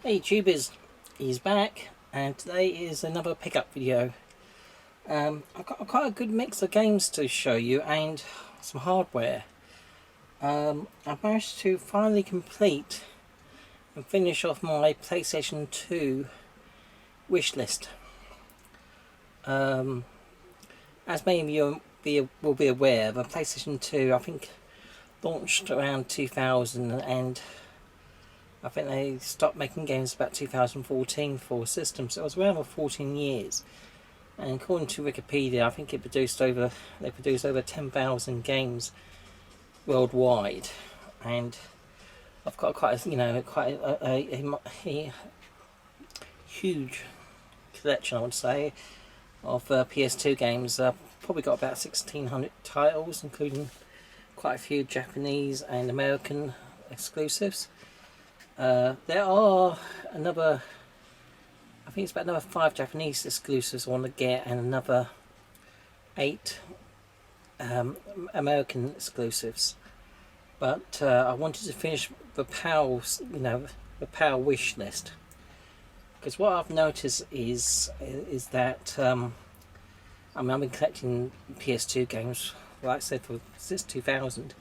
Hey YouTubers, he's back, and today is another pickup video. I've got quite a good mix of games to show you and some hardware. I've managed to finally complete and finish off my PlayStation 2 wish list. As many of you will be aware, the PlayStation 2 I think launched around 2000, and I think they stopped making games about 2014 for systems, so it was around for 14 years. And according to Wikipedia, I think they produced over 10,000 games worldwide. And I've got quite a huge collection, I would say, of PS2 games. Probably got about 1,600 titles, including quite a few Japanese and American exclusives. There are I think it's about another 5 Japanese exclusives I want to get, and another 8 American exclusives. But I wanted to finish the the PAL wish list, because what I've noticed is that I've been collecting PS2 games, like I said, since 2000.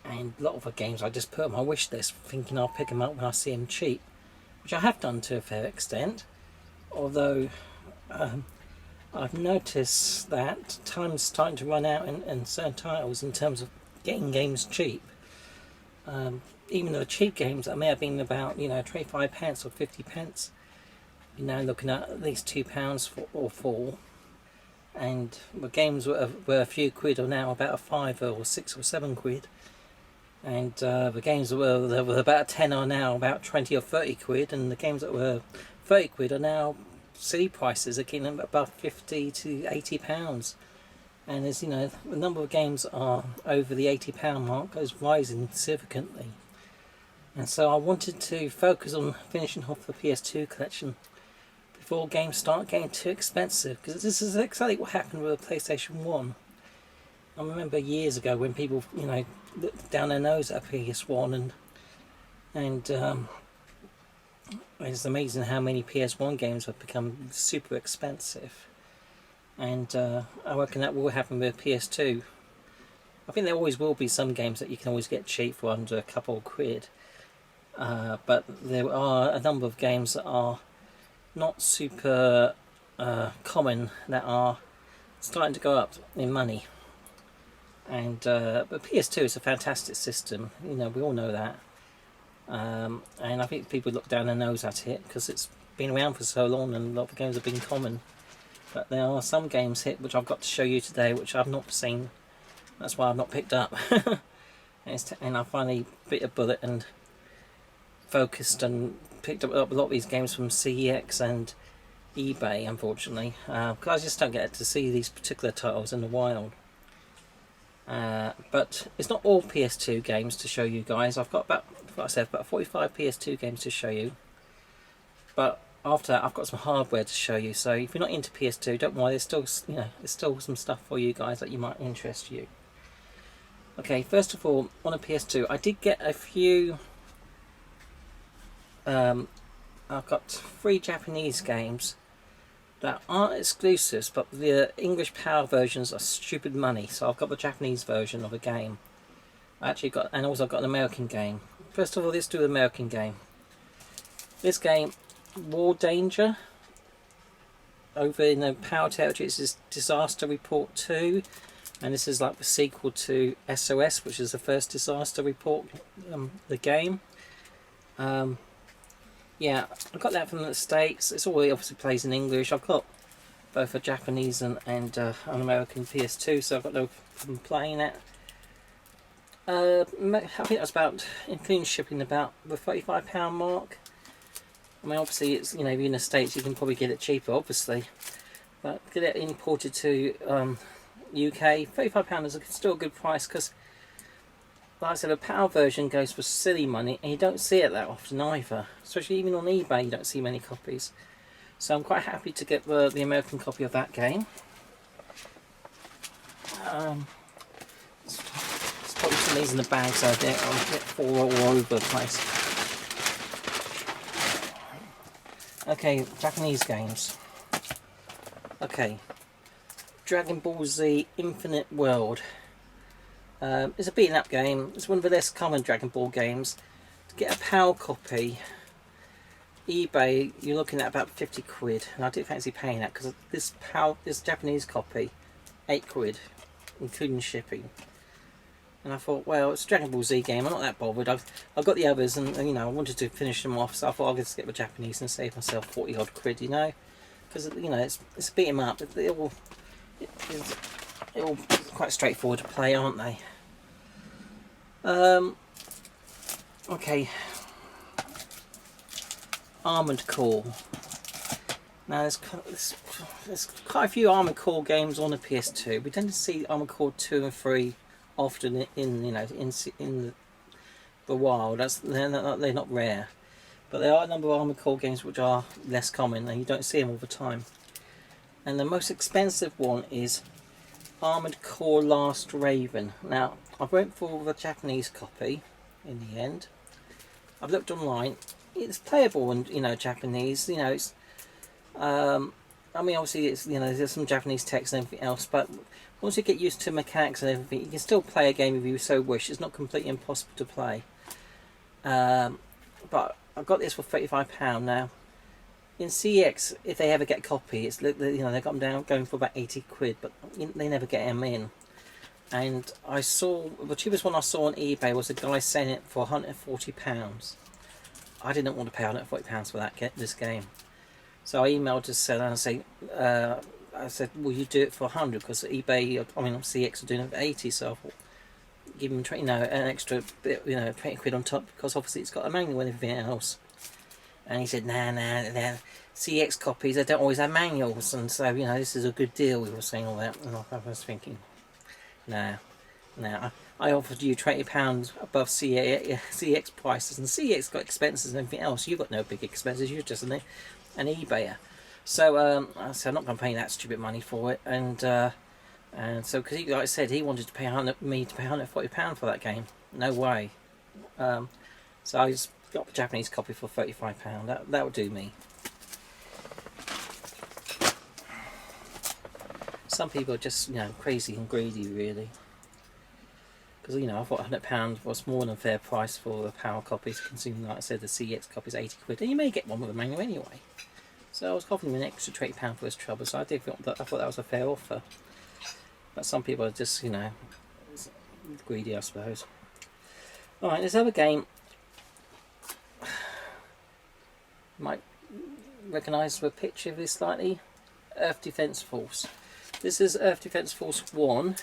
And a lot of the games I just put on my wish list thinking I'll pick them up when I see them cheap, which I have done to a fair extent, although I've noticed that time's starting to run out in certain titles in terms of getting games cheap. Even the cheap games that may have been about £25 or 50, you're now looking at least £2 or 4, and the games were a few quid are now about a £5 or 6 or 7 quid. And the games that were about 10 are now about 20 or 30 quid, and the games that were 30 quid are now silly prices, again above 50 to 80 pounds. And as the number of games are over the 80 pound mark is rising significantly. And so I wanted to focus on finishing off the PS2 collection before games start getting too expensive, because this is exactly what happened with the PlayStation 1. I remember years ago when people, looked down their nose at PS1, and it's amazing how many PS1 games have become super expensive. And I reckon that will happen with PS2. I think there always will be some games that you can always get cheap for under a couple of quid. But there are a number of games that are not super common that are starting to go up in money. And but PS2 is a fantastic system, we all know that, and I think people look down their nose at it because it's been around for so long and a lot of games have been common. But there are some games hit which I've got to show you today which I've not seen. That's why I've not picked up. And I finally bit a bullet and focused and picked up a lot of these games from CEX and eBay, unfortunately, because I just don't get to see these particular titles in the wild. But it's not all PS2 games to show you guys. I've got about 45 PS2 games to show you. But after that, I've got some hardware to show you. So if you're not into PS2, don't worry. There's still some stuff for you guys that might interest you. Okay, first of all, on a PS2, I did get a few. I've got 3 Japanese games that aren't exclusives, but the English PAL versions are stupid money, so I've got the Japanese version of a game. And also I've got an American game. First of all, let's do the American game. This game, War Danger, over in the PAL territory, is Disaster Report 2, and this is like the sequel to SOS, which is the first Disaster Report, the game. Yeah, I got that from the States. It's all obviously plays in English. I've got both a Japanese and an American PS2, so I've got no problem playing it. I think that's about, including shipping, about the £35 mark. I mean, obviously, it's if you're in the States, you can probably get it cheaper, obviously. But get it imported to UK, £35 is still a good price, because like I said, a PAL version goes for silly money, and you don't see it that often either. Especially even on eBay, you don't see many copies. So I'm quite happy to get the American copy of that game. Let's put some of these in the bag so I'll get fall all over the place. Okay, Japanese games. Okay, Dragon Ball Z Infinite World. It's a beaten up game. It's one of the less common Dragon Ball games. To get a PAL copy, eBay, you're looking at about 50 quid, and I do fancy paying that because this Japanese copy, 8 quid, including shipping. And I thought, well, it's a Dragon Ball Z game, I'm not that bothered. I've got the others, and you know, I wanted to finish them off, so I thought I'll just get the Japanese and save myself 40 odd quid, you know, because you know it's beat 'em up. They're all quite straightforward to play, aren't they? Okay. Armored Core. Now there's quite a few Armored Core games on the PS2. We tend to see Armored Core 2 and 3 often in the wild. They're not rare, but there are a number of Armored Core games which are less common and you don't see them all the time. And the most expensive one is Armored Core Last Raven. Now I went for the Japanese copy in the end. I've looked online. It's playable in Japanese. You know, it's I mean, obviously it's there's some Japanese text and everything else, but once you get used to mechanics and everything, you can still play a game if you so wish. It's not completely impossible to play. But I've got this for £35 now. In CX, if they ever get a copy, it's they've got them going for about 80 quid, but they never get them in. And I saw the cheapest one I saw on eBay was a guy selling it for £140. I didn't want to pay £140 for this game, so I emailed the seller and I said, will you do it for 100? Because eBay, CX are doing it for 80, so I thought, give him an extra bit, 20 quid on top, because obviously it's got a manual and everything else. And he said, nah, they're CX copies, they don't always have manuals, and so this is a good deal. We were saying all that, and I was thinking, nah. I offered you £20 above CX prices, and CX got expenses and everything else. You've got no big expenses, you're just an eBayer. So I said, I'm not going to pay that stupid money for it. And so, because like I said, he wanted to pay me to pay £140 for that game. No way. So I just got the Japanese copy for £35. That would do me. Some people are just crazy and greedy, really. Because I thought £100 was more than a fair price for the PAL copies, considering, like I said, the CX copy is 80 quid, and you may get one with a manual anyway. So I was offering an extra £20 for this trouble, so I thought that was a fair offer. But some people are just, greedy, I suppose. Alright, this other game, you might recognise the picture of this slightly. Earth Defence Force. This is Earth Defence Force 1.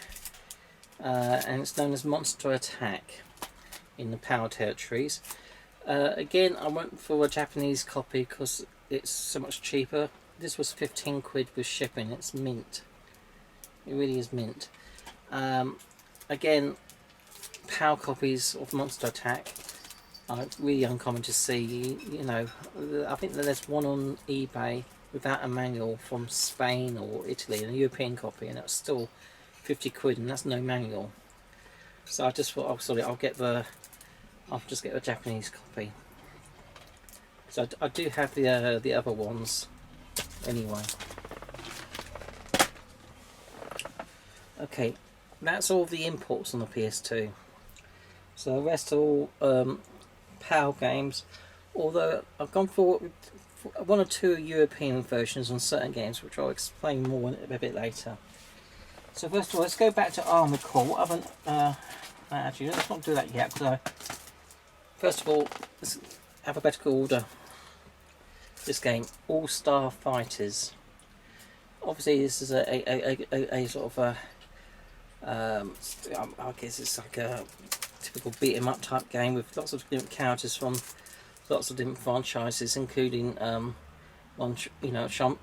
And it's known as Monster Attack in the PAL territories. Again, I went for a Japanese copy because it's so much cheaper. This was 15 quid with shipping. It's mint. It really is mint. Again, PAL copies of Monster Attack are really uncommon to see. I think that there's one on eBay without a manual from Spain or Italy, a European copy, and that's still 50 quid, and that's no manual. So I just thought, I'll just get a Japanese copy. So I do have the other ones anyway. Okay, that's all the imports on the PS2. So the rest are all PAL games, although I've gone for one or two European versions on certain games, which I'll explain more a bit later. So first of all, let's go back to Armored Core. Actually, let's not do that yet. First of all, let's alphabetical order. This game, All Star Fighters. Obviously, this is a sort of I guess it's like a typical beat 'em up type game with lots of different characters from lots of different franchises, including Shimbawa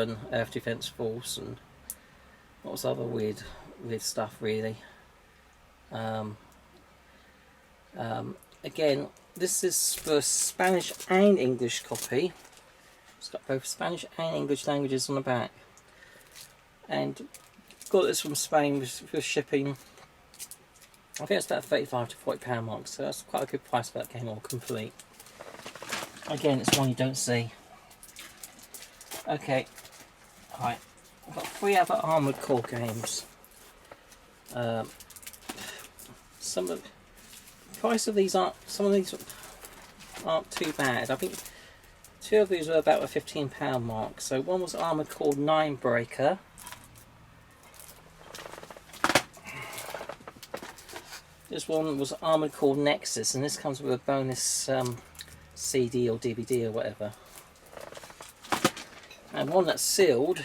and Earth Defence Force and lots of other weird stuff, really. Again, this is for Spanish and English copy. It's got both Spanish and English languages on the back, and got this from Spain with shipping. I think it's about £35 to £40 mark, so that's quite a good price for that game, all complete. Again, it's one you don't see. Okay, right. I've got 3 other Armored Core games. Some of the price of these aren't. Some of these aren't too bad. I think 2 of these were about the £15 mark. So one was Armored Core Ninebreaker. This one was Armored Core Nexus, and this comes with a bonus CD or DVD or whatever. And one that's sealed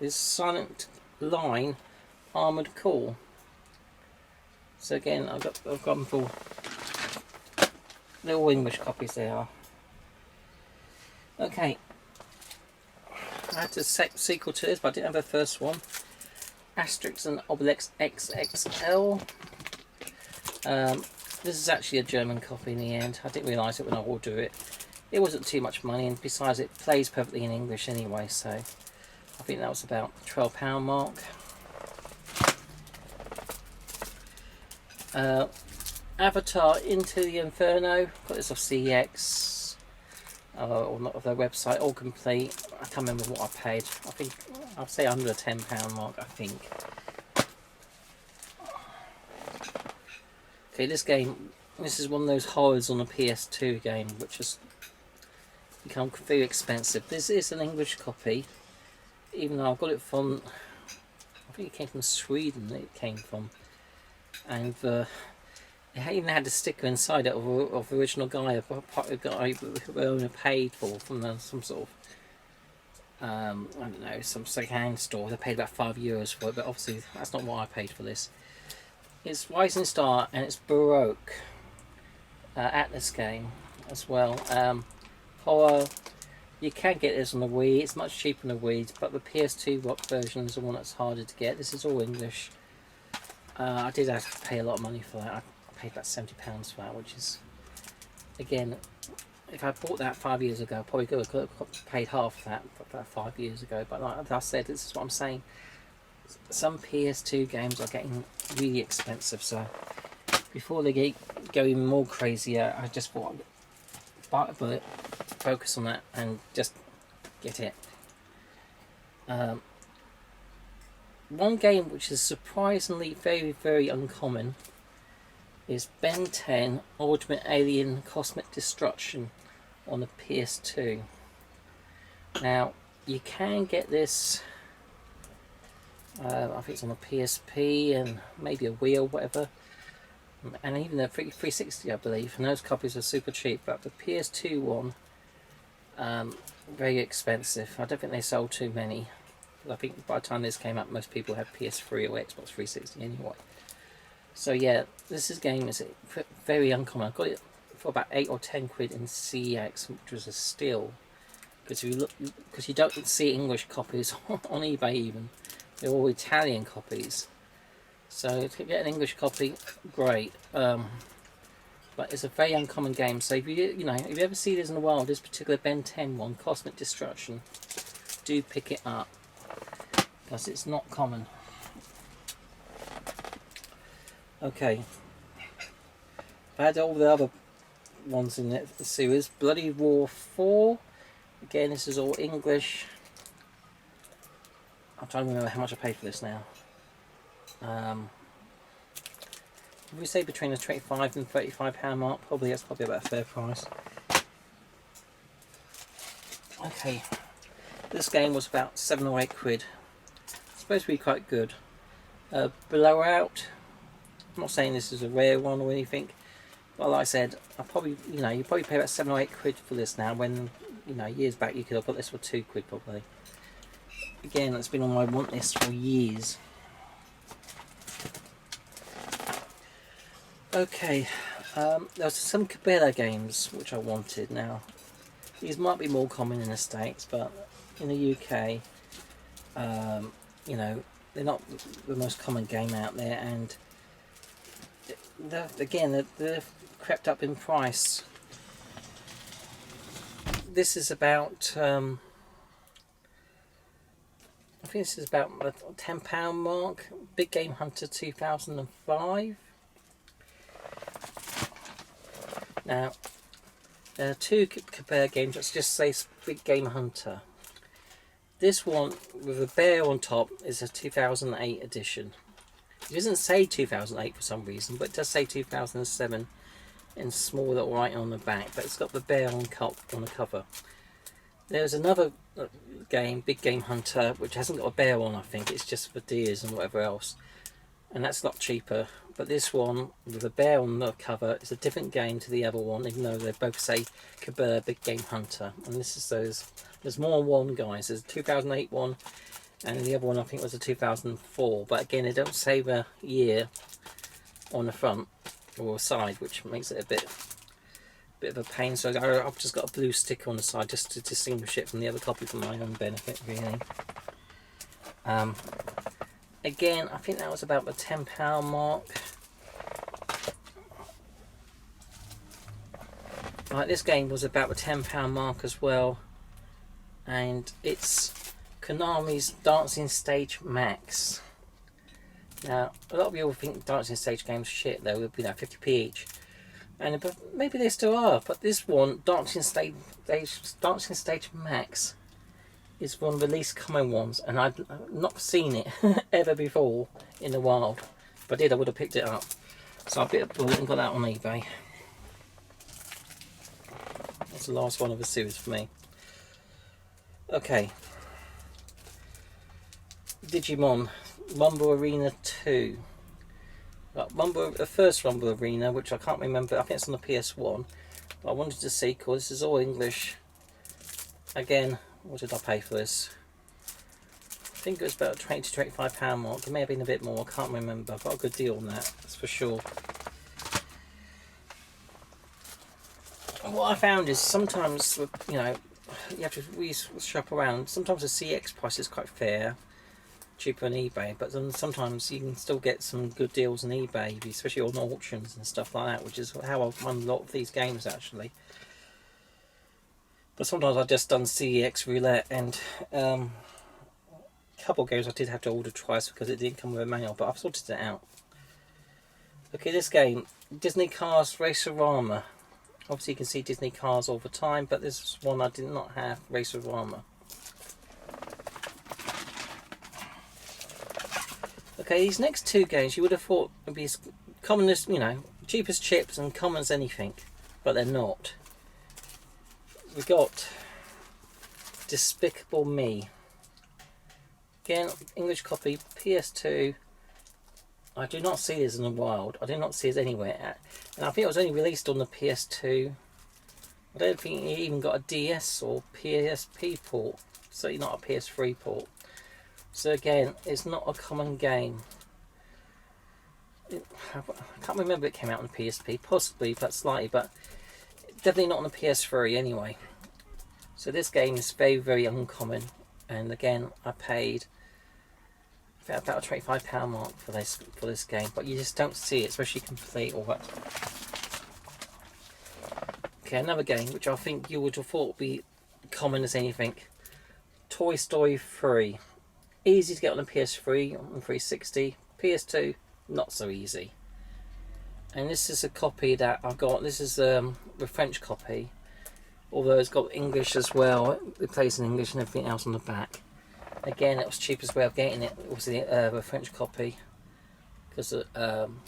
is Silent Line Armored Core. So again, I've got them for. They're all English copies. They are. Okay. I had a sequel to this, but I didn't have the first one. Asterix and Obelix XXL. This is actually a German copy in the end. I didn't realise it when I ordered it. It wasn't too much money, and besides it plays perfectly in English anyway, so I think that was about £12 mark. Avatar Into the Inferno. Got this off CEX or not, of their website, all complete. I can't remember what I paid. I think I'd say under the £10 mark, I think. Okay, this is one of those horrors on a PS2 game, which has become very expensive. This is an English copy, even though I've got it from, I think it came from Sweden, and it even had a sticker inside it of the original guy, a guy who owner paid for from some sort of, I don't know, some second-hand store. They paid about €5 for it, but obviously that's not what I paid for this. It's Rising Star, and it's Baroque Atlas game as well. Horror. You can get this on the Wii. It's much cheaper than the Wii, but the PS2 version is the one that's harder to get. This is all English. I did have to pay a lot of money for that. I paid about £70 for that, which is, again, if I bought that 5 years ago, I probably could have paid half of that about 5 years ago. But like I said, this is what I'm saying. Some PS2 games are getting really expensive, so before they go even more crazier, I just thought I'd bite a bullet, focus on that, and just get it. One game which is surprisingly very, very uncommon is Ben 10 Ultimate Alien Cosmic Destruction on the PS2. Now, you can get this, I think it's on a PSP and maybe a Wii or whatever, and even a 360 I believe, and those copies are super cheap, but the PS2 one, very expensive. I don't think they sold too many. I think by the time this came out, most people had PS3 or Xbox 360 anyway. So yeah, this game is very uncommon. I got it for about 8 or 10 quid in CEX, which was a steal. Because you don't see English copies on eBay even. They're all Italian copies. So to get an English copy, great. But it's a very uncommon game. So if you ever see this in the wild, this particular Ben 10 one, Cosmic Destruction, do pick it up, because it's not common. Okay, I had all the other ones in the series. Bloody War 4. Again, this is all English. I'm trying to remember how much I paid for this now. If we say between the £25 and £35 mark, that's probably about a fair price. Okay, this game was about 7 or 8 quid. It's supposed to be quite good. Blowout. I'm not saying this is a rare one or anything, but like I said, you probably pay about 7 or 8 quid for this now, when years back you could have got this for 2 quid probably. Again, it's been on my want list for years. Okay, there's some Cabela games which I wanted. Now, these might be more common in the States, but in the UK, they're not the most common game out there, and they've crept up in price. This is about, I think this is about the £10 mark. Big Game Hunter 2005. Now, two compare games. Let's just say Big Game Hunter. This one with a bear on top is a 2008 edition. It doesn't say 2008 for some reason, but it does say 2007 in small little writing on the back. But it's got the bear on the cover. There's another game, Big Game Hunter, which hasn't got a bear on. I think it's just for deers and whatever else, and that's a lot cheaper. But this one with a bear on the cover is a different game to the other one, even though they both say Kabur Big Game Hunter. And this is there's more than one, guys. There's a 2008 one, and the other one I think was a 2004. But again, they don't say the year on the front or side, which makes it a bit of a pain. So I've just got a blue sticker on the side just to distinguish it from the other copy for my own benefit, really. Again, I think that was about the £10 mark. Right, this game was about the £10 mark as well, and it's Konami's Dancing Stage Max. Now, a lot of people think Dancing Stage games are shit, though, would be 50p each, and maybe they still are. But this one, Dancing Stage Max, is one of the least common ones, and I've not seen it ever before in the wild. If I did, I would have picked it up. So I went and got that on eBay. That's the last one of the series for me. Okay. Digimon Rumble Arena 2. The first Rumble Arena, which I can't remember, I think it's on the PS1. But I wanted to see, because this is all English. Again, what did I pay for this? I think it was about £20 to £25 mark. It may have been a bit more, I can't remember. I got a good deal on that, that's for sure. What I found is sometimes, you know, you have to shop around. Sometimes the CX price is quite fair, cheaper on eBay, but then sometimes you can still get some good deals on eBay, especially on auctions and stuff like that, which is how I've won a lot of these games actually. But sometimes I've just done CEX roulette, and a couple of games I did have to order twice because it didn't come with a manual, but I've sorted it out. Okay, this game, Disney Cars Racerama. Obviously you can see Disney Cars all the time, but this one I did not have, Racerama. Okay, these next two games you would have thought would be as common as, you know, cheap as chips and common as anything, but they're not. We got Despicable Me. Again, English copy, PS2. I do not see this in the wild. I do not see it anywhere. And I think it was only released on the PS2. I don't think it even got a DS or PSP port. Certainly not a PS3 port. So again, it's not a common game. I can't remember if it came out on the PSP. Possibly, but slightly. But definitely not on the PS3 anyway. So this game is very, very uncommon. And again, I paid about a £25 mark for this game, but you just don't see it, especially complete or what. Okay, another game which I think you would have thought would be common as anything. Toy Story 3. Easy to get on the PS3, on 360. PS2, not so easy. And this is a copy that I've got. This is the French copy, although it's got English as well. It plays in English and everything else on the back. Again, it was the cheapest way of getting it. It was the French copy, because I'm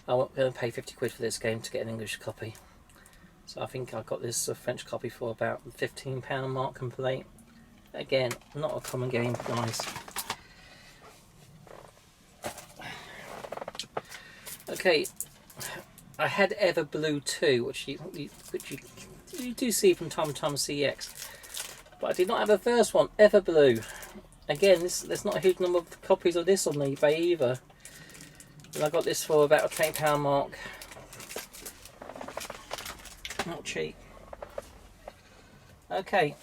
going to pay 50 quid for this game to get an English copy. So I think I got this French copy for about £15 mark complete. Again, not a common game, guys. Okay, I had Ever Blue 2, which you do see from time to time on CX. But I did not have the first one, Ever Blue. Again, there's not a huge number of copies of this on eBay either. And I got this for about a £20 mark. Not cheap. Okay.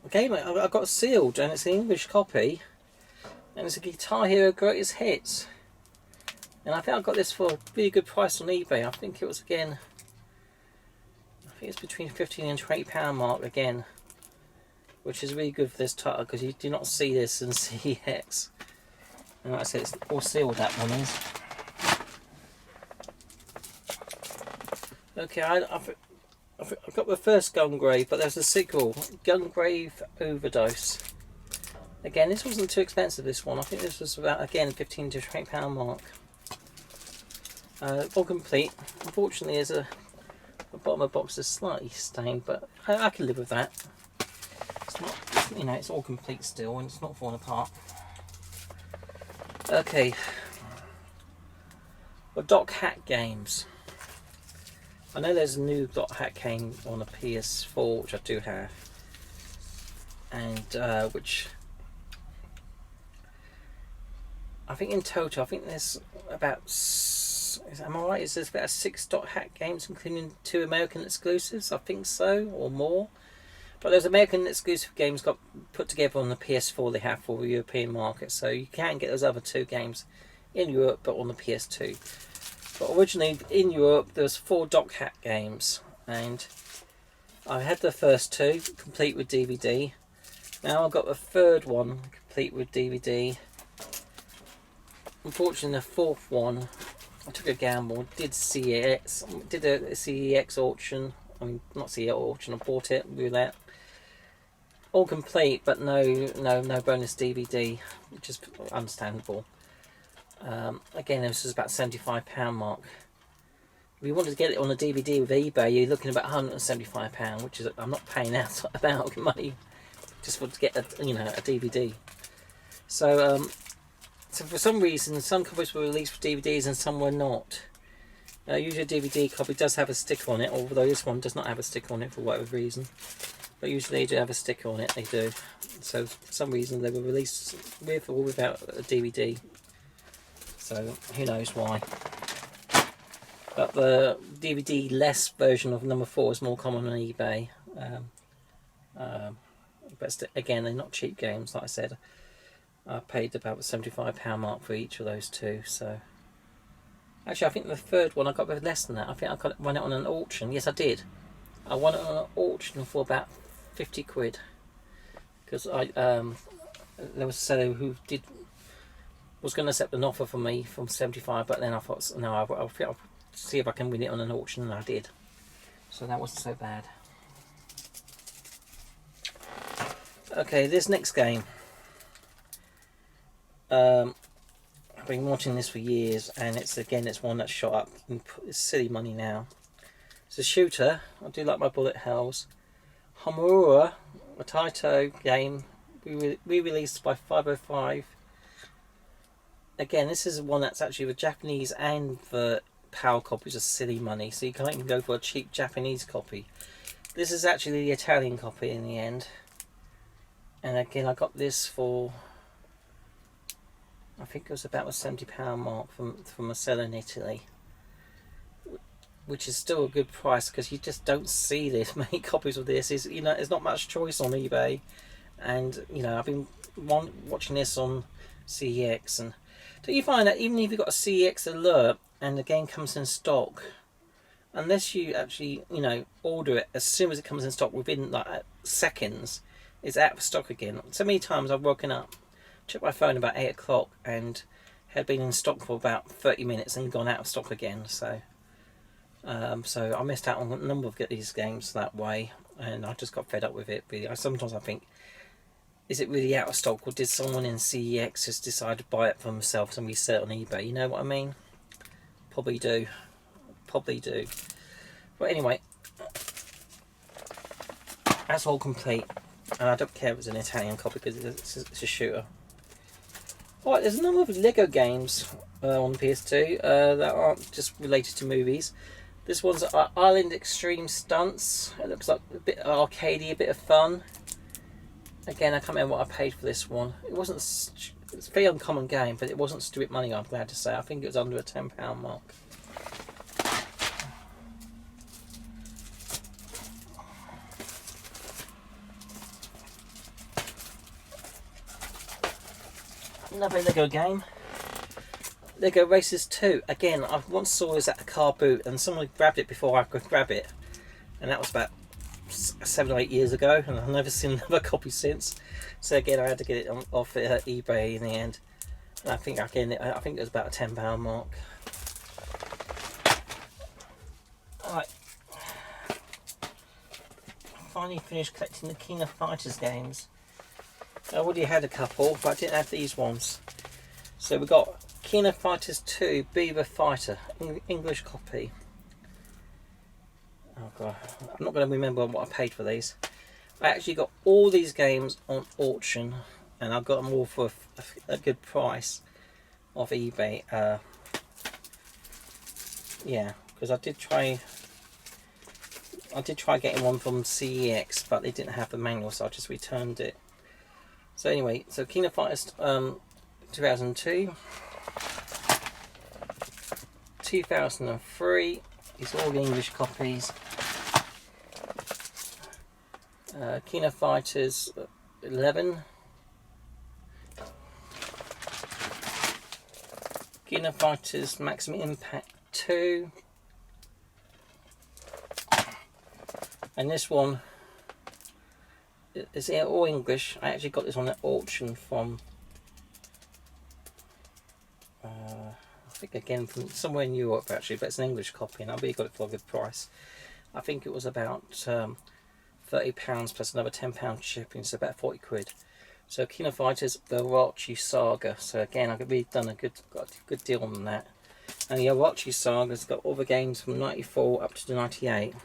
Again, I got sealed, and it's an English copy. And it's a Guitar Hero Greatest Hits. And I think I got this for a really good price on eBay. I think it was, again, it's between £15 and £20 mark again, which is really good for this title because you do not see this in CX. And like I said, it's all sealed, that one is. Okay, I've got the first Gungrave, but there's a sequel, Gungrave Overdose. Again, this wasn't too expensive, this one. I think this was about, again, £15 to £20 mark. All complete. Unfortunately, the bottom of the box is slightly stained, but I can live with that. It's not, you know, it's all complete still, and it's not falling apart. Okay. Well, Doc Hack games. I know there's a new Doc Hack game on the PS4, which I do have, and which I think in total, I think there's about, am I right? Is there about 6 Doc Hack games, including 2 American exclusives? I think so, or more. But there's American exclusive games got put together on the PS4 they have for the European market, so you can get those other 2 games in Europe, but on the PS2. But originally in Europe there was 4 Doc Hack games, and I had the first 2 complete with DVD. Now I've got the third one complete with DVD. Unfortunately, the 4th one, I took a gamble. Did a CEX auction. I mean, not CEX auction. I bought it, roulette. All complete, but no bonus DVD, which is understandable. Again, this is about £75 mark. If you wanted to get it on a DVD with eBay, you're looking at about £175, which is, I'm not paying out about money just to get a DVD. So for some reason, some copies were released for DVDs and some were not. Usually a DVD copy does have a sticker on it, although this one does not have a sticker on it for whatever reason. But usually they do have a sticker on it, they do. So for some reason they were released with or without a DVD. So who knows why. But the DVD-less version of number 4 is more common on eBay. But again, they're not cheap games, like I said. I paid about the £75 mark for each of those 2. So actually, I think the third one I got a bit less than that. I think I won it on an auction. Yes, I did. I won it on an auction for about 50 quid. Because there was a seller who was going to accept an offer for me from 75, but then I thought, no, I'll see if I can win it on an auction, and I did. So that wasn't so bad. Okay, this next game. I've been watching this for years, and it's one that's shot up. It's silly money now. It's a shooter. I do like my bullet hells. Homura, a Taito game, re-released by 505. Again, this is one that's actually the Japanese and the PAL copies are silly money, so you can't even go for a cheap Japanese copy. This is actually the Italian copy in the end. And again, I got this for, I think it was about the £70 mark from a seller in Italy, which is still a good price because you just don't see this many copies of this. There's not much choice on eBay, and I've been watching this on CEX, and do you find that even if you've got a CEX alert and the game comes in stock, unless you actually order it as soon as it comes in stock within like seconds, it's out of stock again. So many times I've woken up, checked my phone about 8 o'clock, and had been in stock for about 30 minutes and gone out of stock again. So I missed out on a number of these games that way, and I just got fed up with it. Sometimes I think, is it really out of stock, or did someone in CEX just decide to buy it for themselves and resell it on eBay? You know what I mean? Probably do. But anyway, that's all complete. And I don't care if it's an Italian copy because it's a shooter. Alright, there's a number of Lego games on PS2 that aren't just related to movies. This one's Island Extreme Stunts. It looks like a bit arcadey, a bit of fun. Again, I can't remember what I paid for this one. It's a very uncommon game, but it wasn't stupid money, I'm glad to say. I think it was under a £10 mark. Another Lego game, Lego Racers 2. Again, I once saw this at a car boot and someone grabbed it before I could grab it, and that was about 7 or 8 years ago, and I've never seen another copy since. So again, I had to get it off eBay in the end, and I think it was about a £10 mark. Alright, finally finished collecting the King of Fighters games. I already had a couple, but I didn't have these ones. So we got King of Fighters 2 Beaver Fighter, English copy. Oh god, I'm not going to remember what I paid for these. I actually got all these games on auction, and I got them all for a good price off eBay. Yeah, because I did try getting one from CEX, but they didn't have the manual, so I just returned it. So anyway, so King of Fighters 2002, 2003, these are all the English copies. King of Fighters 11, King of Fighters Maximum Impact 2, and this one is all English. I actually got this on an auction from I think again from somewhere in Europe actually, but it's an English copy, and I really got it for a good price. I think it was about £30 plus another £10 shipping, so about 40 quid. So King of Fighters the Orochi Saga. So again, I've really got a good deal on that. And the Orochi Saga's got all the games from 94 up to 98.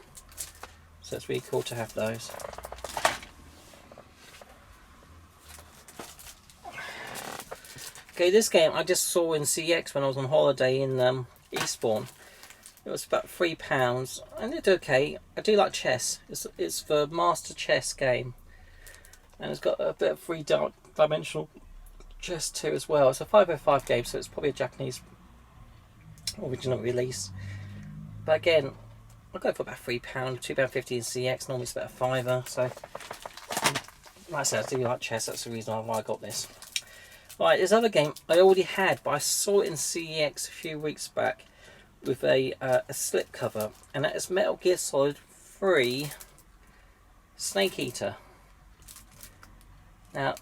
So it's really cool to have those. Okay, this game I just saw in CX when I was on holiday in Eastbourne. It was about £3 and it's okay. I do like chess. It's the Master Chess game, and it's got a bit of three-dimensional chess too as well. It's a 505 game, so it's probably a Japanese original release. But again, I go for about £3, £2.50 in CX. Normally it's about a fiver. So, like I said, I do like chess. That's the reason why I got this. Right, this other game I already had, but I saw it in CEX a few weeks back with a slip cover, and that is Metal Gear Solid 3 Snake Eater. Now,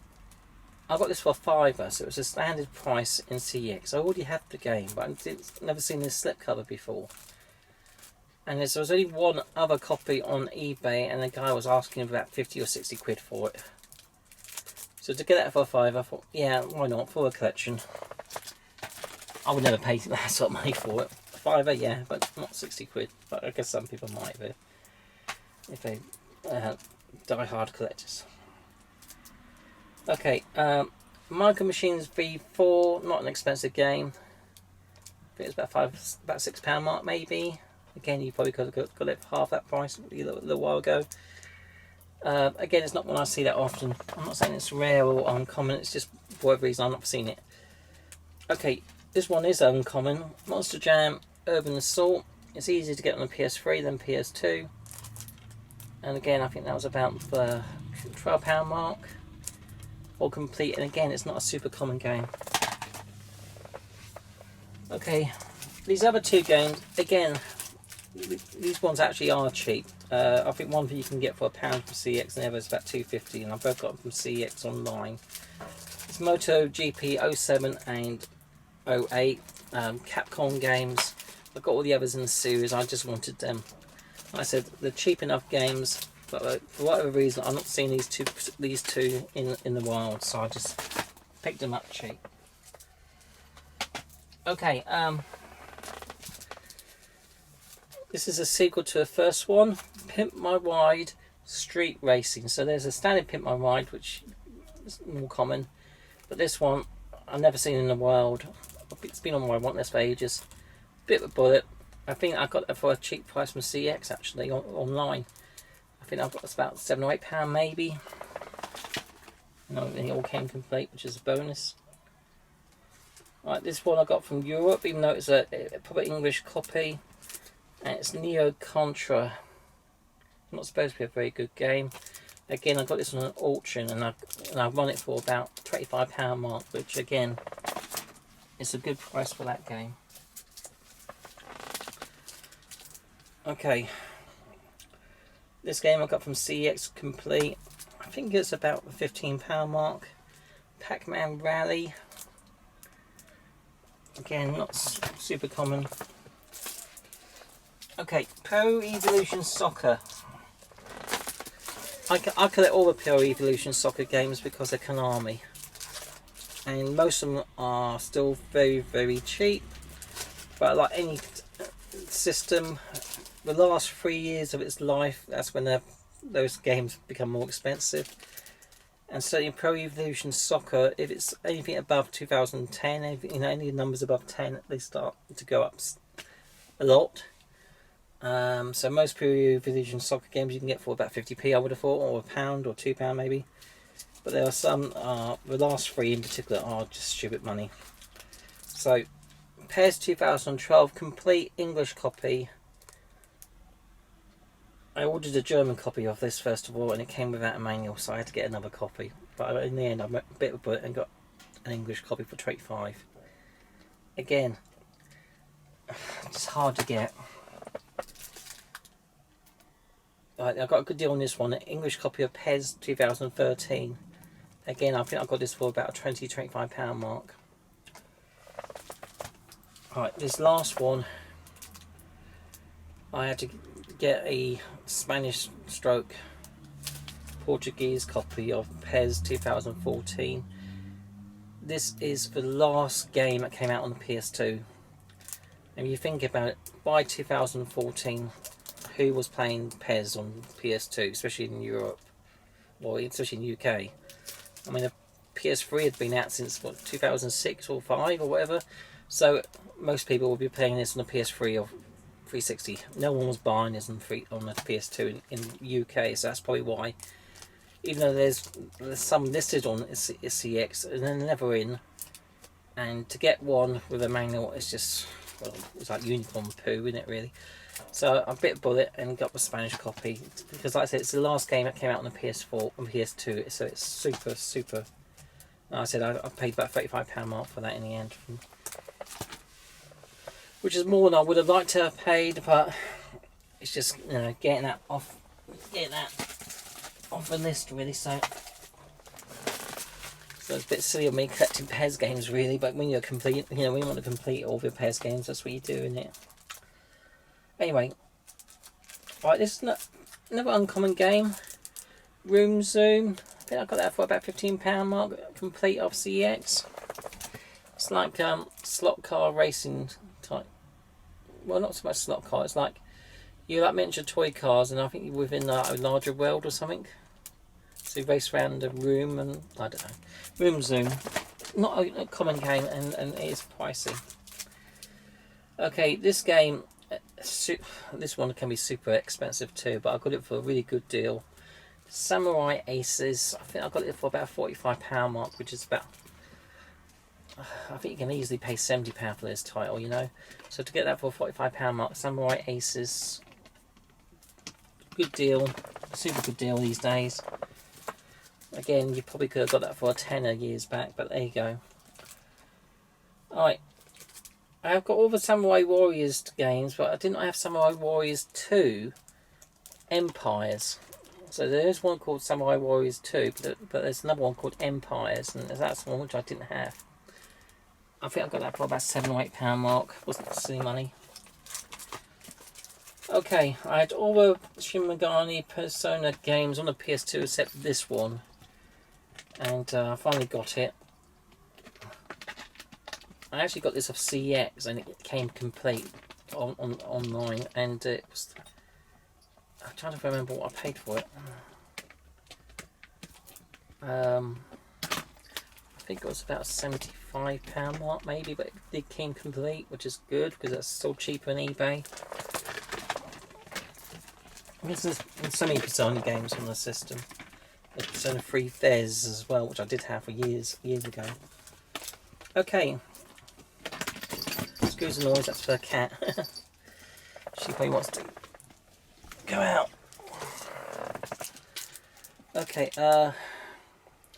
I got this for a fiver, so it was a standard price in CEX. I already had the game, but I've never seen this slip cover before. And there was only one other copy on eBay, and the guy was asking about 50 or 60 quid for it. So to get that for a fiver, I thought, yeah, why not, for a collection. I would never pay that sort of money for it. A fiver, yeah, but not 60 quid. But I guess some people might if they die-hard collectors. Okay, Micro Machines V4, not an expensive game. I think it's about £6 mark maybe. Again, you probably could have got it for half that price a little while ago. Again, it's not one I see that often. I'm not saying it's rare or uncommon, it's just for whatever reason I've not seen it. Okay, this one is uncommon. Monster Jam Urban Assault. It's easier to get on the PS3 than PS2. And again, I think that was about the £12 mark. All complete, and again, it's not a super common game. Okay, these other two games, again, these ones actually are cheap. I think one you can get for £1 from CX, and the other is about £2.50, and I've both got them from CX online. It's MotoGP 07 and 08, Capcom games. I've got all the others in the series. I just wanted them. Like I said, they're cheap enough games, but for whatever reason, I'm not seeing these two in the wild, so I just picked them up cheap. Okay, this is a sequel to the first one, Pimp My Ride Street Racing. So there's a standard Pimp My Ride, which is more common, but this one I've never seen in the wild. It's been on my want list for ages. Bit of a bullet. I think I got it for a cheap price from CX actually online. I think I've got about £7 or £8 maybe. No, it all came complete, which is a bonus. Right, this one I got from Europe, even though it's a proper English copy. And it's Neo Contra. Not supposed to be a very good game. Again, I got this on an auction, and I run it for about £25 mark, which again is a good price for that game. Okay, this game I got from CX Complete. I think it's about the £15 mark. Pac-Man Rally. Again, not super common. Okay, Pro Evolution Soccer. I collect all the Pro Evolution Soccer games because they're Konami, and most of them are still very, very cheap. But like any system, the last 3 years of its life, that's when those games become more expensive. And certainly Pro Evolution Soccer, if it's anything above 2010, any numbers above 10, they start to go up a lot. So most Pro Evolution Soccer games you can get for about 50p, I would have thought, or £1 or £2 maybe. But there are some, the last 3 in particular are just stupid money. So PES 2012 complete English copy. I ordered a German copy of this first of all, and it came without a manual, so I had to get another copy. But in the end, I bit of a bullet and got an English copy for £25. Again, it's hard to get. Right, I got a good deal on this one. An English copy of PES 2013. Again, I think I got this for about a £20-25 mark. Right, this last one, I had to get a Spanish stroke Portuguese copy of PES 2014. This is the last game that came out on the PS2. And you think about it, by 2014, who was playing PES on PS2, especially in Europe, or especially in the UK? I mean, the PS3 had been out since what, 2006 or 5 or whatever, so most people will be playing this on the PS3 or 360. No one was buying this on the PS2 in the UK, so that's probably why. Even though there's some listed on CX, and they're never in. And to get one with a manual, it's just, well, it's like unicorn poo, isn't it, really? So I bit a bullet and got the Spanish copy, because like I said, it's the last game that came out on the PS4 and PS2, so it's super. Like I said, I paid about £35 mark for that in the end, which is more than I would have liked to have paid, but it's just, you know, getting that off the list really. So it's a bit silly of me collecting PES games really, but when you're complete, you know, when you want to complete all your PES games, that's what you do, isn't it? Anyway, right, this is another uncommon game, Room Zoom. I think I got that for about £15 mark, complete of CEX. It's like slot car racing type. Well, not so much slot car. It's like you like miniature toy cars, and I think you're within a larger world or something. So you race around a room, and I don't know. Room Zoom, not a common game, and it is pricey. Okay, this game, this one can be super expensive too, but I got it for a really good deal. Samurai Aces. I think I got it for about £45 mark, which is about, I think you can easily pay £70 for this title, you know. So to get that for £45 mark, Samurai Aces, good deal, super good deal these days. Again, you probably could have got that for a tenner years back, but there you go. Alright, I've got all the Samurai Warriors games, but I didn't have Samurai Warriors 2 Empires. So there is one called Samurai Warriors 2, but there's another one called Empires, and that's the one which I didn't have. I think I got that for about £7 or £8 mark. Wasn't silly money. Okay, I had all the Shin Megami Persona games on the PS2 except this one, and I finally got it. I actually got this off CX, and it came complete online, and it was, I'm trying to remember what I paid for it. I think it was about £75 mark maybe, but it came complete, which is good because that's still cheaper than eBay. There's so many Persona games on the system. There's Persona 3 Fez as well, which I did have for years ago. Okay. Excuse the noise, that's for a cat. She probably wants to go out. Okay,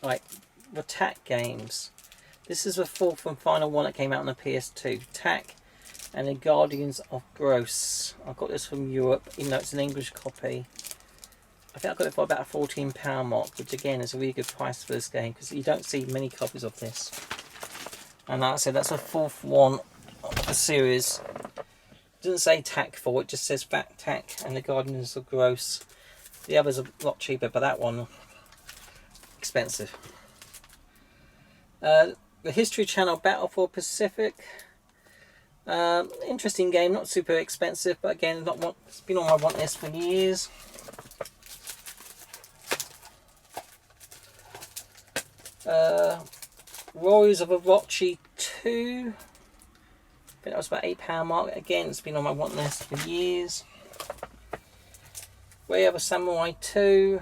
right, the TAC games. This is the fourth and final one that came out on the PS2. TAC and the Guardians of Gross. I got this from Europe, even though it's an English copy. I think I got it for about a £14 mark, which again is a really good price for this game because you don't see many copies of this. And like I said, that's the fourth one of the series. It doesn't say TAC 4, it just says TAC and the Guardians of Gross. The other's a lot cheaper, but that one expensive. The History Channel Battle for Pacific. Interesting game, not super expensive, but again, it's been on my want list for years. Royals of Orochi 2. I think that was about £8 mark. Again, it's been on my want list for years. Way of a Samurai 2.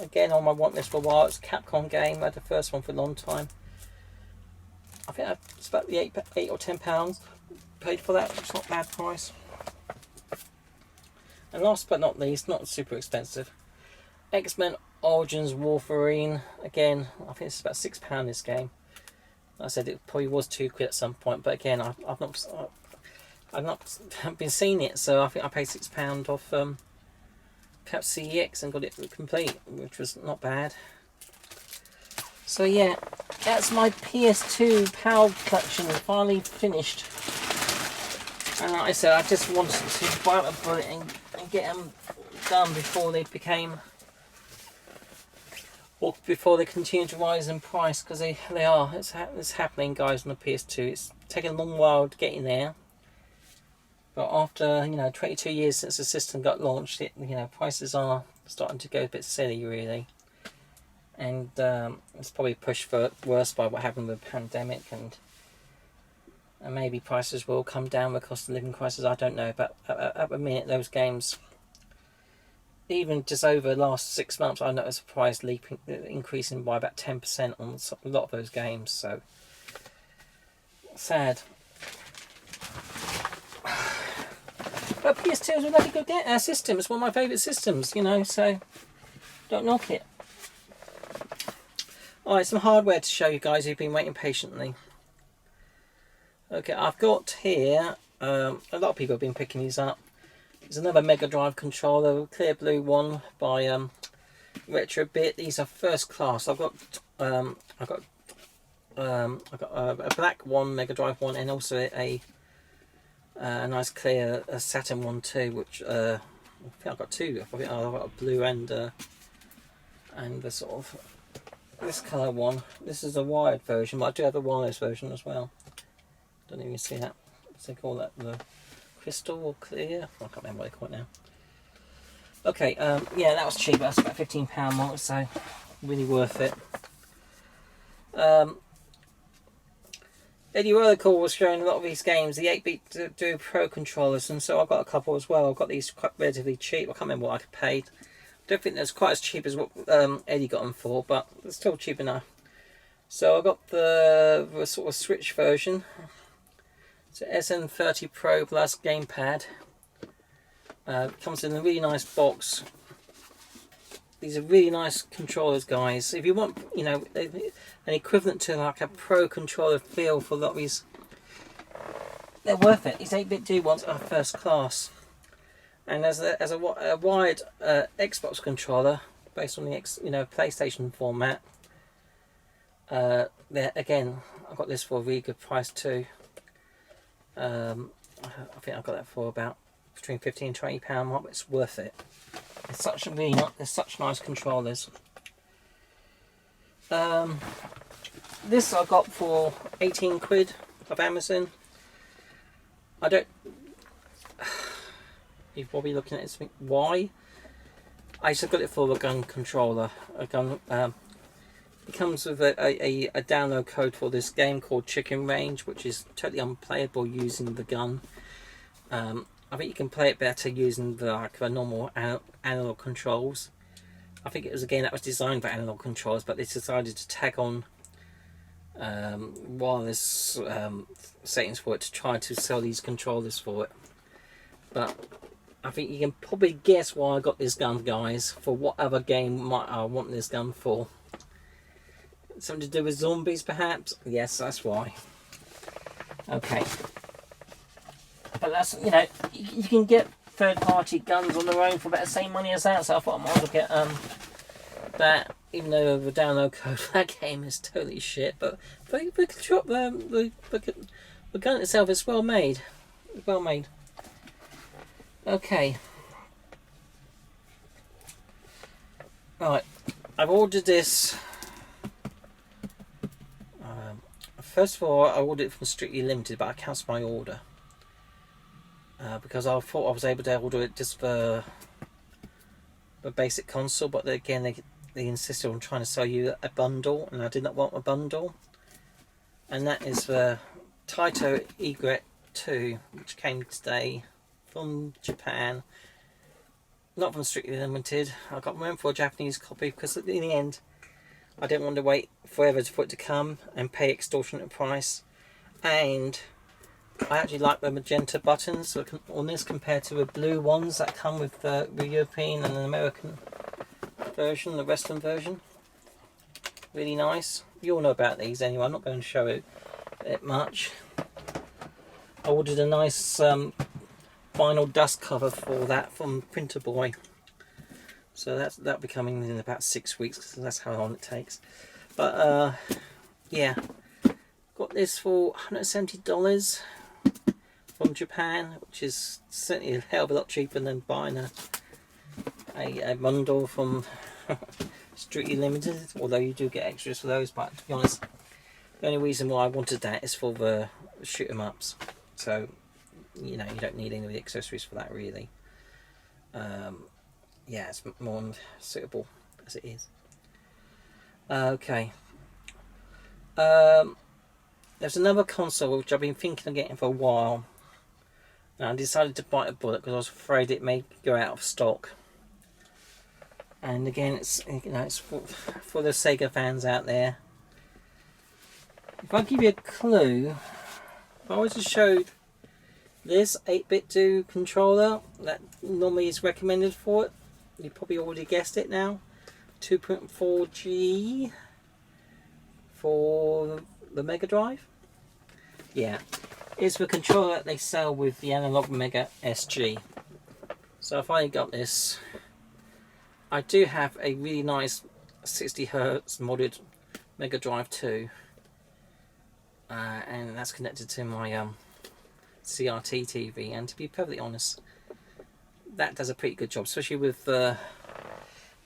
Again, on my want list for a while. It's a Capcom game. I had the first one for a long time. I think it's about the £8 or £10 paid for that. It's not a bad price. And last but not least, not super expensive, X-Men Origins Wolverine. Again, I think it's about £6 this game. Like I said, it probably was £2 at some point, but again, I've not been seeing it, so I think I paid £6 off perhaps CEX and got it complete, which was not bad. So yeah, that's my PS2 PAL collection finally finished. And like I said, I just wanted to bite a bullet and get them done before they became, or before they continue to rise in price, because they are. It's happening, guys, on the PS2. It's taken a long while to get in there, but after 22 years since the system got launched, prices are starting to go a bit silly, really. And it's probably pushed for worse by what happened with the pandemic, and maybe prices will come down with cost of living crisis. I don't know, but at the minute, those games, even just over the last 6 months, I noticed a price increasing by about 10% on a lot of those games. So sad. But PS2 is a really good system. It's one of my favourite systems, so don't knock it. Alright, some hardware to show you guys who've been waiting patiently. Okay, I've got here, a lot of people have been picking these up. There's another Mega Drive controller, clear blue one by Retrobit. These are first class. I've got a black one, Mega Drive one, and also a nice clear Saturn one too, which I think I've got two. I think I've got a blue and the sort of this colour one. This is a wired version, but I do have a wireless version as well. Don't even see that. What's they call that? The crystal or clear? I can't remember what they call it now. Okay, yeah, that was cheap. That's about £15 mark, so really worth it. Eddie Whirlpool was showing a lot of these games, the 8-bit Duo Pro controllers, and so I've got a couple as well. I've got these quite relatively cheap. I can't remember what I paid. I don't think that's quite as cheap as what Eddie got them for, but it's still cheap enough. So I got the sort of Switch version. It's an SN30 Pro Plus gamepad. Comes in a really nice box. These are really nice controllers, guys. If you want, an equivalent to like a pro controller feel for a lot of these, they're worth it. These 8-bit Duo ones are first class. And as a wired Xbox controller based on the PlayStation format, again, I got this for a really good price too. I think I got that for about between £15 and £20 mark, but it's worth it. It's they're such nice controllers. This I got for 18 quid of Amazon. You're probably looking at this and think, why? I just got it for a gun controller. It comes with a download code for this game called Chicken Range, which is totally unplayable using the gun. I think you can play it better using the normal analog controls. I think it was a game that was designed for analog controls, but they decided to tag on wireless settings for it to try to sell these controllers for it. But I think you can probably guess why I got this gun, guys. For what other game might I want this gun for? Something to do with zombies, perhaps? Yes, that's why. Okay. But that's, you can get third-party guns on their own for about the same money as that, so I thought I might as well get that, even though the download code for that game is totally shit. But the gun itself is well made. Well made. Okay. Right, I've ordered this. First of all, I ordered it from Strictly Limited, but I cancelled my order because I thought I was able to order it just for the basic console, but again they insisted on trying to sell you a bundle, and I did not want a bundle. And that is the Taito Egret 2, which came today from Japan, not from Strictly Limited. I went for a Japanese copy because in the end I didn't want to wait forever for it to come and pay extortionate price. And I actually like the magenta buttons on this compared to the blue ones that come with the European and the American version, the Western version. Really nice. You all know about these anyway, I'm not going to show it much. I ordered a nice vinyl dust cover for that from Printer Boy. So that'll be coming in about 6 weeks, because that's how long it takes. But yeah, got this for $170 from Japan, which is certainly a hell of a lot cheaper than buying a bundle from Strictly Limited, although you do get extras for those. But to be honest, the only reason why I wanted that is for the shoot 'em ups. So you know, you don't need any of the accessories for that really. Yeah, it's more suitable as it is. Okay. There's another console which I've been thinking of getting for a while, and I decided to bite a bullet because I was afraid it may go out of stock. And again, it's, you know, it's for the Sega fans out there. If I give you a clue, if I was to show this 8BitDo controller that normally is recommended for it, you probably already guessed it now. 2.4G for the Mega Drive. Yeah, it's the controller that they sell with the Analog Mega SG. So I finally got this. I do have a really nice 60Hz modded Mega Drive 2, and that's connected to my CRT TV, and to be perfectly honest, that does a pretty good job, especially with I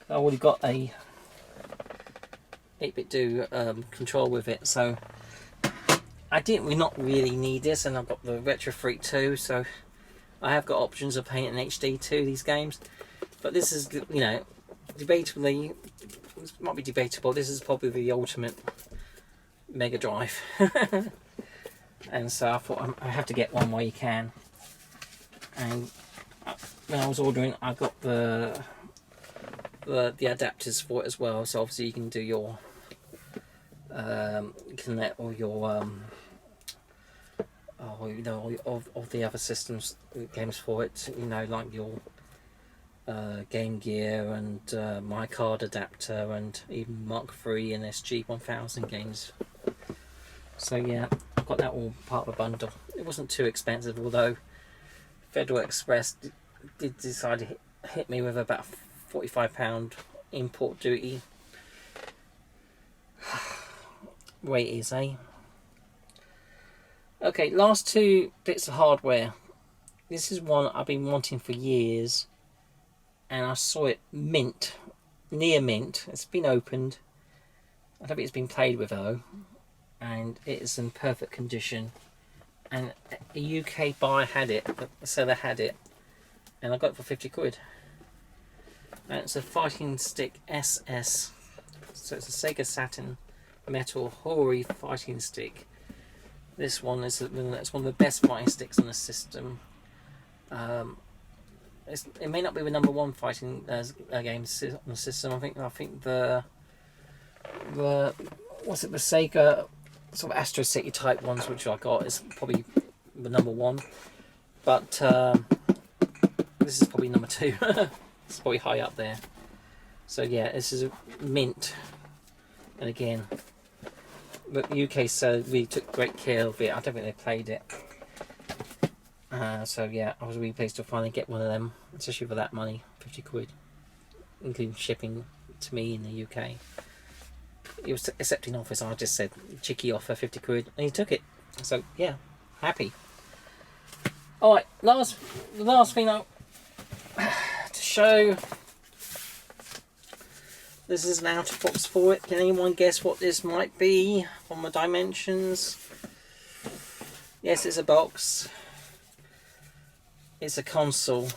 already got a 8BitDo control with it, so I didn't not really need this. And I've got the Retro Freak 2, so I have got options of playing in HD too, these games. But this is, you know, debatably, this might be debatable, this is probably the ultimate Mega Drive. And so I thought I have to get one while you can. And when I was ordering, I got the adapters for it as well. So obviously you can do your connect all your you know, of the other systems games for it. You know, like your Game Gear and My Card adapter, and even Mark III and SG-1000 games. So yeah, I've got that all part of a bundle. It wasn't too expensive, although Federal Express did decide to hit me with about £45 import duty. Rate is, eh? Okay, last two bits of hardware. This is one I've been wanting for years, and I saw it near mint. It's been opened. I don't think it's been played with though, and it is in perfect condition. And a UK buyer had it, the seller had it, and I got it for 50 quid. And it's a Fighting Stick SS, so it's a Sega Saturn metal Hori fighting stick. This one is it's one of the best fighting sticks on the system. It may not be the number one fighting game on the system. I think the what's it, the Sega sort of Astro City type ones, which I got, is probably the number one. But this is probably number two. It's probably high up there. So yeah, this is a mint, and again, the UK seller really took great care of it. I don't think they played it. So yeah, I was really pleased to finally get one of them, especially for that money, 50 quid, including shipping to me in the UK. He was accepting offers. I just said cheeky offer, 50 quid, and he took it. So yeah, happy. All right, the last thing to show. This is an outer box for it. Can anyone guess what this might be from the dimensions? Yes, it's a box. It's a console.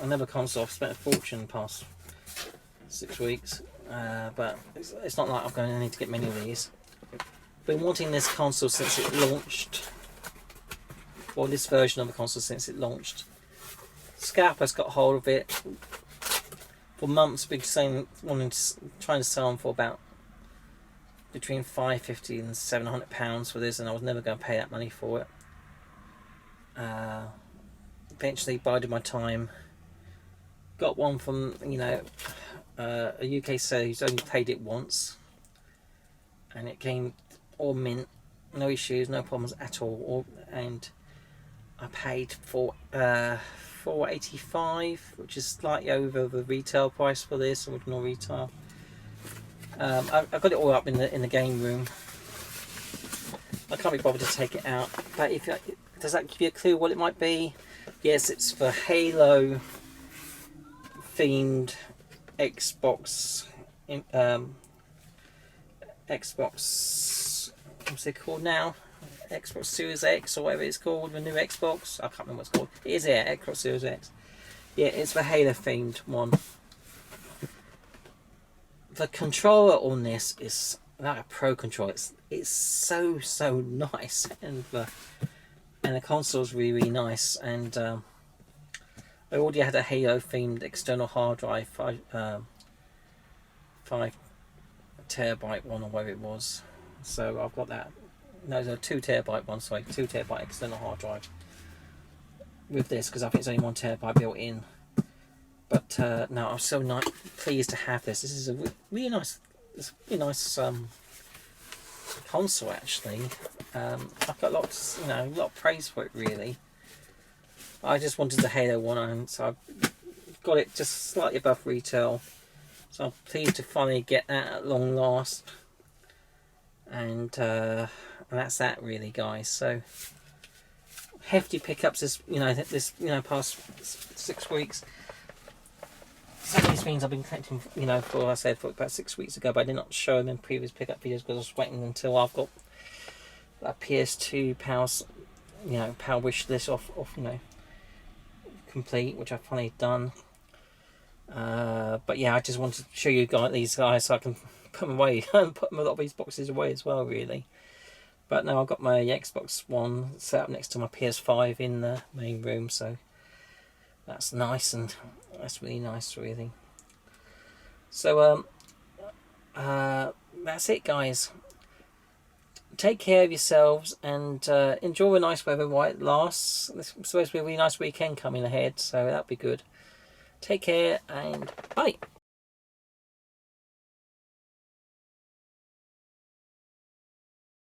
Another console. I've spent a fortune the past 6 weeks. But it's not like I'm going to need to get many of these. Been wanting this console since it launched. Or this version of the console since it launched. Scalper's got hold of it. For months, been saying, trying to sell them for about between £550 and £700 for this, and I was never going to pay that money for it. Eventually, bided my time. Got one from a UK seller who's only paid it once, and it came all mint, no issues, no problems at all. And I paid for £4.85, which is slightly over the retail price for this original retail. I got it all up in the game room. I can't be bothered to take it out. But does that give you a clue what it might be? Yes, it's for Halo themed Xbox. Xbox. What's it called now? Xbox Series X or whatever it's called, the new Xbox. I can't remember what it's called. It is there, Xbox Series X. Yeah, it's the Halo themed one. The controller on this is like a pro controller. It's so nice, and the console's really nice. And I already had a Halo themed external hard drive, 5 terabyte one or whatever it was. So I've got that. No, it's a 2 terabyte one. Sorry, 2 terabyte external hard drive with this, because I think it's only 1 terabyte built in. But no, I'm so pleased to have this. This is a really nice, console actually. I've got lots, a lot of praise for it really. I just wanted the Halo one, and so I've got it just slightly above retail. So I'm pleased to finally get that at long last. And that's that really, guys. So hefty pickups this past 6 weeks. Some of these things I've been collecting, for about 6 weeks ago, but I did not show them in previous pickup videos because I was waiting until I've got that PS2 power wish list off complete, which I've finally done. But yeah, I just wanted to show you these guys so I can put them away and put a lot of these boxes away as well, really. But now I've got my Xbox One set up next to my PS5 in the main room, so that's nice, and that's really nice, really. So that's it, guys. Take care of yourselves and enjoy the nice weather while it lasts. It's supposed to be a really nice weekend coming ahead, so that'll be good. Take care and bye.